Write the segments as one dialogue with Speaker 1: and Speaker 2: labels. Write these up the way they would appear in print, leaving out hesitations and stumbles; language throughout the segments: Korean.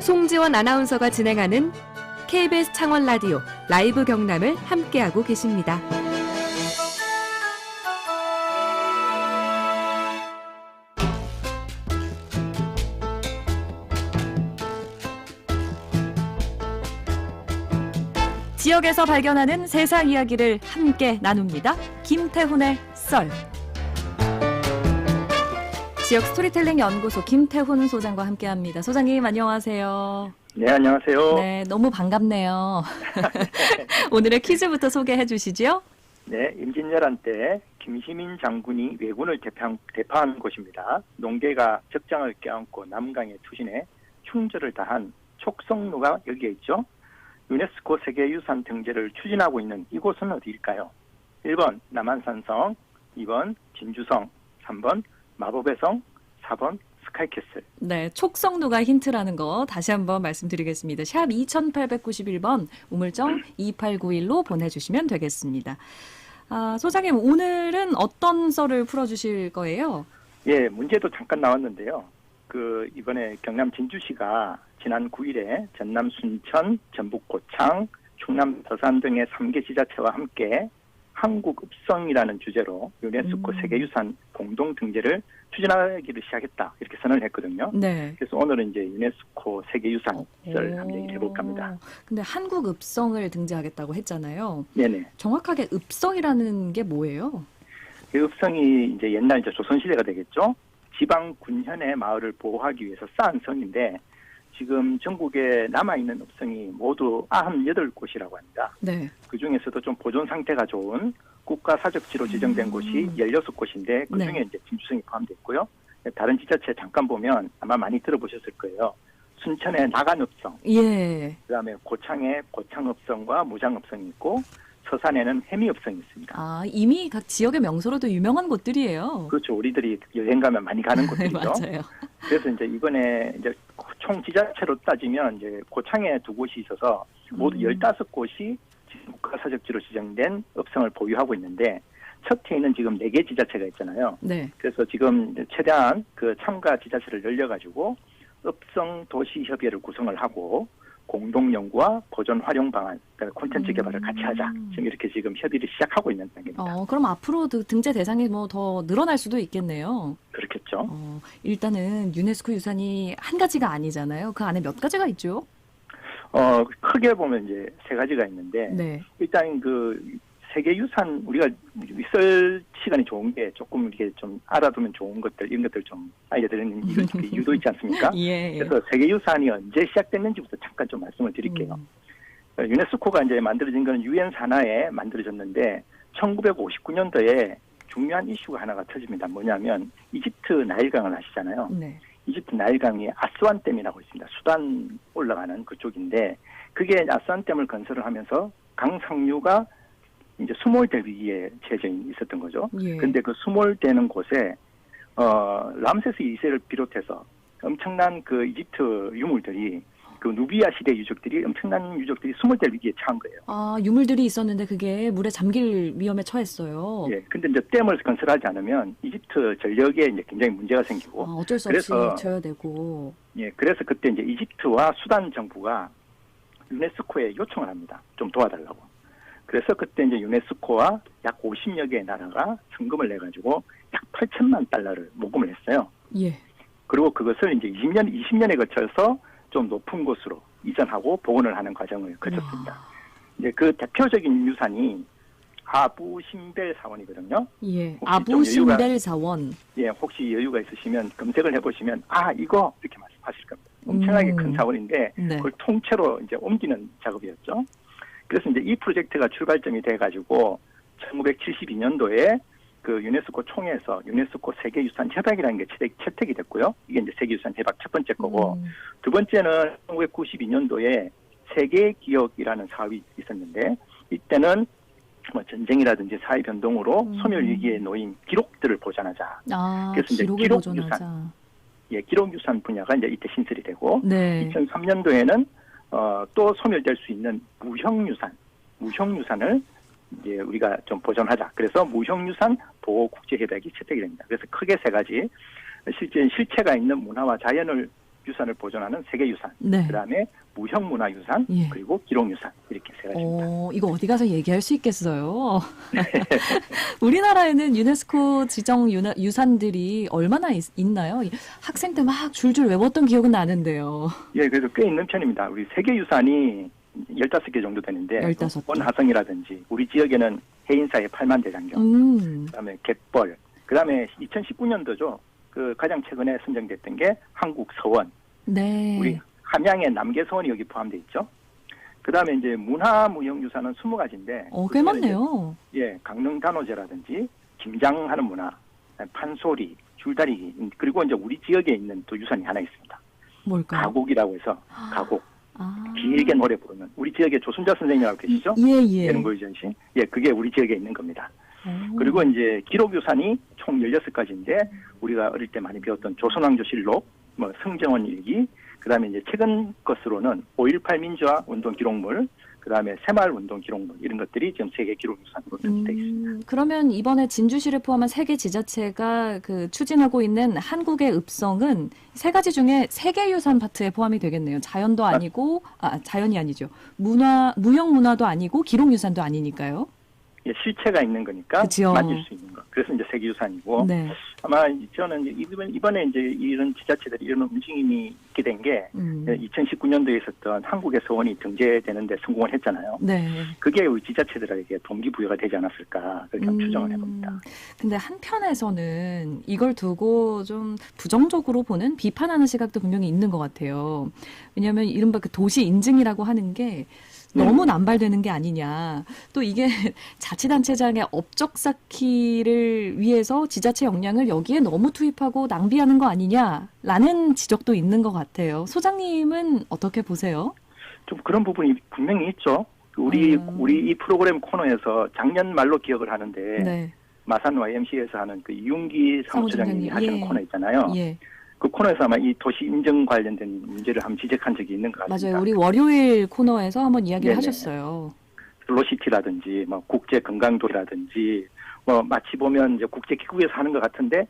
Speaker 1: 송지원 아나운서가 진행하는 KBS 창원 라디오 라이브 경남을 함께하고 계십니다. 지역에서 발견하는 세상 이야기를 함께 나눕니다. 김태훈의 썰. 지역 스토리텔링 연구소 김태훈 소장과 함께합니다. 소장님 안녕하세요.
Speaker 2: 네, 안녕하세요.
Speaker 1: 네, 너무 반갑네요. 오늘의 퀴즈부터 소개해 주시죠.
Speaker 2: 네, 임진왜란 때 김시민 장군이 왜군을 대파한 곳입니다. 농계가 적장을 껴안고 남강에 투신해 충절을 다한 촉성루가 여기에 있죠. 유네스코 세계유산 등재를 추진하고 있는 이곳은 어디일까요? 1번 남한산성, 2번 진주성, 3번 마법의 성, 4번 스카이캐슬.
Speaker 1: 네, 촉성루가 힌트라는 거 다시 한번 말씀드리겠습니다. 샵 2891번 우물정 2891로 보내주시면 되겠습니다. 소장님, 오늘은 어떤 썰을 풀어주실 거예요?
Speaker 2: 예, 문제도 잠깐 나왔는데요. 이번에 경남 진주시가 지난 9일에 전남 순천, 전북 고창, 충남 서산 등의 3개 지자체와 함께 한국읍성이라는 주제로 유네스코 세계유산 공동 등재를 추진하기를 시작했다. 이렇게 선언을 했거든요.
Speaker 1: 네.
Speaker 2: 그래서 오늘은 이제 유네스코 세계유산을 한번 얘기를 해볼까 합니다.
Speaker 1: 근데 한국읍성을 등재하겠다고 했잖아요.
Speaker 2: 네네.
Speaker 1: 정확하게 읍성이라는 게 뭐예요?
Speaker 2: 그 읍성이 이제 옛날 이제 조선시대가 되겠죠. 지방 군현의 마을을 보호하기 위해서 쌓은 성인데 지금 전국에 남아있는 읍성이 모두 98곳이라고 합니다.
Speaker 1: 네.
Speaker 2: 그중에서도 좀 보존 상태가 좋은 국가사적지로 지정된 곳이 16곳인데 그중에
Speaker 1: 네.
Speaker 2: 이제 진주성이 포함되어 있고요. 다른 지자체 잠깐 보면 아마 많이 들어보셨을 거예요. 순천의 나간읍성,
Speaker 1: 예.
Speaker 2: 그다음에 고창에 고창읍성과 무장읍성이 있고 서산에는 해미읍성이 있습니다.
Speaker 1: 이미 각 지역의 명소로도 유명한 곳들이에요.
Speaker 2: 그렇죠. 우리들이 여행 가면 많이 가는 곳들이죠.
Speaker 1: 맞아요.
Speaker 2: 그래서 이제 이번에 이제 총 지자체로 따지면 이제 고창에 2곳이 있어서 모두 15곳이 국가사적지로 지정된 읍성을 보유하고 있는데 첫 해에는 지금 4개 지자체가 있잖아요.
Speaker 1: 네.
Speaker 2: 그래서 지금 최대한 그 참가 지자체를 늘려가지고 읍성 도시협의회를 구성을 하고 공동 연구와 보존 활용 방안, 그러니까 콘텐츠 개발을 같이 하자. 지금 이렇게 지금 협의를 시작하고 있는 단계입니다.
Speaker 1: 그럼 앞으로 등재 대상이 뭐 더 늘어날 수도 있겠네요.
Speaker 2: 그렇겠죠.
Speaker 1: 일단은 유네스코 유산이 한 가지가 아니잖아요. 그 안에 몇 가지가 있죠?
Speaker 2: 크게 보면 이제 3가지가 있는데
Speaker 1: 네.
Speaker 2: 일단 세계유산 우리가 있을 시간이 좋은 게 조금 이렇게 좀 알아두면 좋은 것들 이런 것들 좀 알려드리는 이유도 있지 않습니까?
Speaker 1: 예.
Speaker 2: 그래서 세계유산이 언제 시작됐는지부터 잠깐 좀 말씀을 드릴게요. 유네스코가 이제 만들어진 건 유엔 산하에 만들어졌는데 1959년도에 중요한 이슈가 하나가 터집니다. 뭐냐면 이집트 나일강을 아시잖아요.
Speaker 1: 네.
Speaker 2: 이집트 나일강이 아스완댐이라고 있습니다. 수단 올라가는 그쪽인데 그게 아스완댐을 건설을 하면서 강 상류가 이제 수몰될 위기에 처해 있었던 거죠. 그런데
Speaker 1: 예.
Speaker 2: 그 수몰되는 곳에 람세스 2세를 비롯해서 엄청난 그 이집트 유물들이 그 누비아 시대 유적들이 엄청난 유적들이 수몰될 위기에 처한 거예요.
Speaker 1: 유물들이 있었는데 그게 물에 잠길 위험에 처했어요.
Speaker 2: 예. 근데 이제 댐을 건설하지 않으면 이집트 전력에 이제 굉장히 문제가 생기고
Speaker 1: 어쩔 수 없이 져야 되고.
Speaker 2: 예. 그래서 그때 이제 이집트와 수단 정부가 유네스코에 요청을 합니다. 좀 도와달라고. 그래서 그때 이제 유네스코와 약 50여 개의 나라가 성금을 내가지고 약 8천만 달러를 모금을 했어요.
Speaker 1: 예.
Speaker 2: 그리고 그것을 이제 20년에 거쳐서 좀 높은 곳으로 이전하고 복원을 하는 과정을 거쳤습니다. 이제 그 대표적인 유산이 아부신벨 사원이거든요.
Speaker 1: 예. 아부신벨 사원.
Speaker 2: 예, 혹시 여유가 있으시면 검색을 해보시면 이거 이렇게 말씀하실 겁니다. 엄청나게 큰 사원인데
Speaker 1: 네.
Speaker 2: 그걸 통째로 이제 옮기는 작업이었죠. 그래서 이제 이 프로젝트가 출발점이 돼가지고 1972년도에 그 유네스코 총회에서 유네스코 세계유산 협약이라는 게 채택이 됐고요. 이게 이제 세계유산 협약 첫 번째 거고 두 번째는 1992년도에 세계기억이라는 사업이 있었는데 이때는 뭐 전쟁이라든지 사회 변동으로 소멸 위기에 놓인 기록들을 보존하자. 그래서 이제 기록유산, 기록유산 분야가 이제 이때 신설이 되고
Speaker 1: 네.
Speaker 2: 2003년도에는 또 소멸될 수 있는 무형유산을 이제 우리가 좀 보존하자. 그래서 무형유산 보호국제협약이 채택이 됩니다. 그래서 크게 3가지 실제가 있는 문화와 자연을 유산을 보존하는 세계유산,
Speaker 1: 네.
Speaker 2: 그다음에 무형문화유산,
Speaker 1: 예.
Speaker 2: 그리고 기록유산 이렇게 세 가지입니다.
Speaker 1: 이거 어디 가서 얘기할 수 있겠어요? 우리나라에는 유네스코 지정 유산들이 얼마나 있나요? 학생 때 막 줄줄 외웠던 기억은 나는데요.
Speaker 2: 예, 그래도 꽤 있는 편입니다. 우리 세계유산이 15개 정도 되는데
Speaker 1: 15개.
Speaker 2: 원하성이라든지 우리 지역에는 해인사의 팔만대장경, 그다음에 갯벌, 그다음에 2019년도죠. 그 가장 최근에 선정됐던 게 한국 서원,
Speaker 1: 네.
Speaker 2: 우리 함양의 남계서원이 여기 포함되어 있죠. 그다음에 이제 문화무형유산은 20가지인데
Speaker 1: 꽤 많네요.
Speaker 2: 예, 강릉단오제라든지 김장하는 문화, 판소리, 줄다리기, 그리고 이제 우리 지역에 있는 또 유산이 하나 있습니다.
Speaker 1: 뭘까요?
Speaker 2: 가곡이라고 해서 가곡.
Speaker 1: 아.
Speaker 2: 길게 노래 부르는 우리 지역에 조순자 선생님이라고 계시죠?
Speaker 1: 예.
Speaker 2: 예능보유전시. 예, 그게 우리 지역에 있는 겁니다. 그리고 이제 기록유산이 총 16가지인데 우리가 어릴 때 많이 배웠던 조선왕조실록, 뭐 성정원 일기, 그다음에 이제 최근 것으로는 5.18 민주화 운동 기록물, 그다음에 새마을 운동 기록물 이런 것들이 지금 세계 기록유산으로 등재되어 있습니다.
Speaker 1: 그러면 이번에 진주시를 포함한 세 개 지자체가 추진하고 있는 한국의 읍성은 세 가지 중에 세계유산 파트에 포함이 되겠네요. 자연도 아니고 자연이 아니죠. 무형문화도 아니고 기록유산도 아니니까요.
Speaker 2: 예, 실체가 있는 거니까
Speaker 1: 그치요.
Speaker 2: 만질 수 있는 거. 그래서 이제 세계유산이고
Speaker 1: 네.
Speaker 2: 아마 저는 이번에 이제 이런 지자체들이 이런 움직임이 있게 된 게 2019년도에 있었던 한국의 서원이 등재되는데 성공을 했잖아요.
Speaker 1: 네.
Speaker 2: 그게 우리 지자체들에게 동기부여가 되지 않았을까 그렇게 추정을 해봅니다.
Speaker 1: 근데 한편에서는 이걸 두고 좀 부정적으로 보는 비판하는 시각도 분명히 있는 것 같아요. 왜냐하면 이른바 그 도시 인증이라고 하는 게 너무 남발되는 게 아니냐. 또 이게 자치단체장의 업적 쌓기를 위해서 지자체 역량을 여기에 너무 투입하고 낭비하는 거 아니냐라는 지적도 있는 것 같아요. 소장님은 어떻게 보세요?
Speaker 2: 좀 그런 부분이 분명히 있죠. 우리 이 프로그램 코너에서 작년 말로 기억을 하는데
Speaker 1: 네.
Speaker 2: 마산 YMCA에서 하는 그 이윤기 사무처장님이 하시는
Speaker 1: 예.
Speaker 2: 코너 있잖아요.
Speaker 1: 예.
Speaker 2: 그 코너에서 아마 이 도시 인증 관련된 문제를 한번 지적한 적이 있는 것 같습니다.
Speaker 1: 맞아요. 우리 월요일 코너에서 한번 이야기를
Speaker 2: 네네.
Speaker 1: 하셨어요.
Speaker 2: 슬로시티라든지 뭐 국제 건강도라든지 뭐 마치 보면 이제 국제 기구에서 하는 것 같은데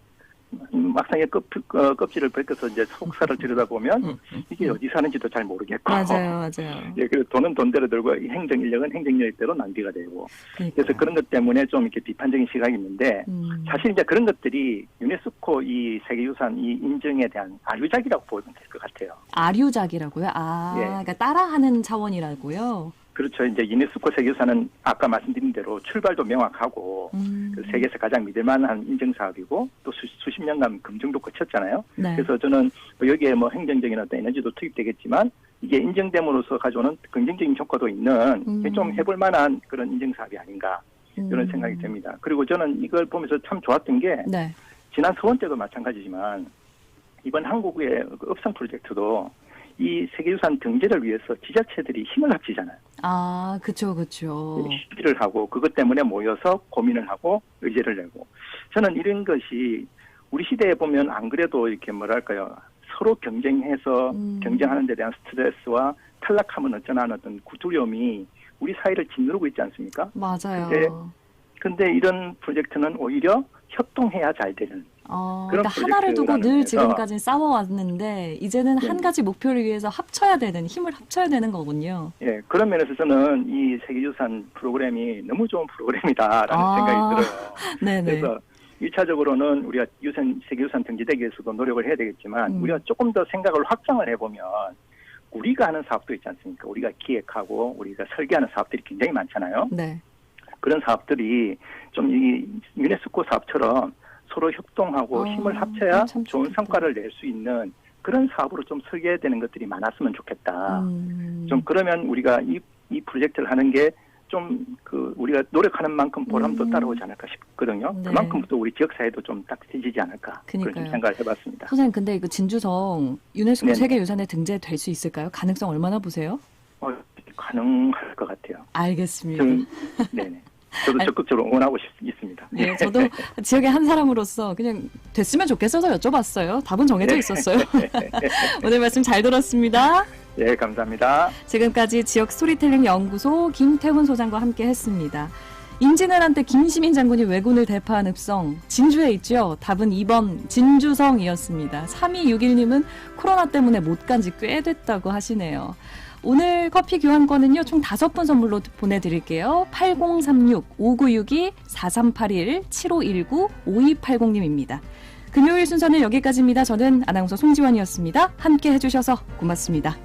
Speaker 2: 막상에 껍질을 벗겨서 이제 속살을 들여다보면 이게 어디서 하는지도 잘 모르겠고.
Speaker 1: 맞아요.
Speaker 2: 예, 그래서 돈은 돈대로 들고 행정 인력은 행정 인력대로 낭비가 되고.
Speaker 1: 그러니까요.
Speaker 2: 그래서 그런 것 때문에 좀 이렇게 비판적인 시각이 있는데 사실 이제 그런 것들이 유네스코 이 세계유산 이 인증에 대한 아류작이라고 보면 될 것 같아요.
Speaker 1: 아류작이라고요?
Speaker 2: 예.
Speaker 1: 그러니까 따라하는 차원이라고요?
Speaker 2: 그렇죠. 이제 유네스코 세계유산은 아까 말씀드린 대로 출발도 명확하고 그 세계에서 가장 믿을만한 인증 사업이고 또 수십 년간 검증도 거쳤잖아요.
Speaker 1: 네.
Speaker 2: 그래서 저는 여기에 뭐 행정적인 어떤 에너지도 투입되겠지만 이게 인증됨으로써 가져오는 긍정적인 효과도 있는 좀 해볼 만한 그런 인증 사업이 아닌가 이런 생각이 듭니다. 그리고 저는 이걸 보면서 참 좋았던 게
Speaker 1: 네.
Speaker 2: 지난 서원 때도 마찬가지지만 이번 한국의 그 읍성 프로젝트도 이 세계유산 등재를 위해서 지자체들이 힘을 합치잖아요.
Speaker 1: 그쵸.
Speaker 2: 시비를 하고 그것 때문에 모여서 고민을 하고 의제를 내고 저는 이런 것이 우리 시대에 보면 안 그래도 이렇게 뭐랄까요 서로 경쟁해서 경쟁하는 데 대한 스트레스와 탈락하면 어쩌나 하는 어떤 두려움이 우리 사회를 짓누르고 있지 않습니까?
Speaker 1: 맞아요.
Speaker 2: 근데 이런 프로젝트는 오히려 협동해야 잘 되는
Speaker 1: 그러니까 하나를 두고 늘 지금까지 싸워왔는데 이제는 한 가지 목표를 위해서 힘을 합쳐야 되는 거군요.
Speaker 2: 예, 그런 면에서 저는 이 세계유산 프로그램이 너무 좋은 프로그램이다라는 생각이 들어요.
Speaker 1: 네네.
Speaker 2: 그래서 1차적으로는 우리가 세계유산 등재되기 위해서도 노력을 해야 되겠지만 우리가 조금 더 생각을 확장을 해보면 우리가 하는 사업도 있지 않습니까? 우리가 기획하고 우리가 설계하는 사업들이 굉장히 많잖아요.
Speaker 1: 네.
Speaker 2: 그런 사업들이 좀 이 유네스코 사업처럼 서로 협동하고 힘을 합쳐야 좋은 성과를 낼 수 있는 그런 사업으로 좀 설계되는 것들이 많았으면 좋겠다. 좀 그러면 우리가 이 프로젝트를 하는 게 좀 우리가 노력하는 만큼 보람도 따라오지 않을까 싶거든요.
Speaker 1: 네.
Speaker 2: 그만큼 또 우리 지역사회도 좀 딱지지지 않을까. 그런 좀 생각을 해봤습니다.
Speaker 1: 선생님, 근데 이거 진주성 유네스코 세계유산에 등재될 수 있을까요? 가능성 얼마나 보세요?
Speaker 2: 가능할 것 같아요.
Speaker 1: 알겠습니다.
Speaker 2: 네네. 저도 적극적으로 응원하고 있습니다.
Speaker 1: 네, 저도 지역의 한 사람으로서 그냥 됐으면 좋겠어서 여쭤봤어요. 답은 정해져 있었어요. 오늘 말씀 잘 들었습니다.
Speaker 2: 네, 감사합니다.
Speaker 1: 지금까지 지역 스토리텔링 연구소 김태훈 소장과 함께 했습니다. 임진왜란 때 김시민 장군이 왜군을 대파한 읍성 진주에 있죠. 답은 2번 진주성이었습니다. 3261님은 코로나 때문에 못 간 지 꽤 됐다고 하시네요. 오늘 커피 교환권은요, 총 5분 선물로 보내드릴게요. 8036-5962-4381-7519-5280님입니다. 금요일 순서는 여기까지입니다. 저는 아나운서 송지원이었습니다. 함께 해주셔서 고맙습니다.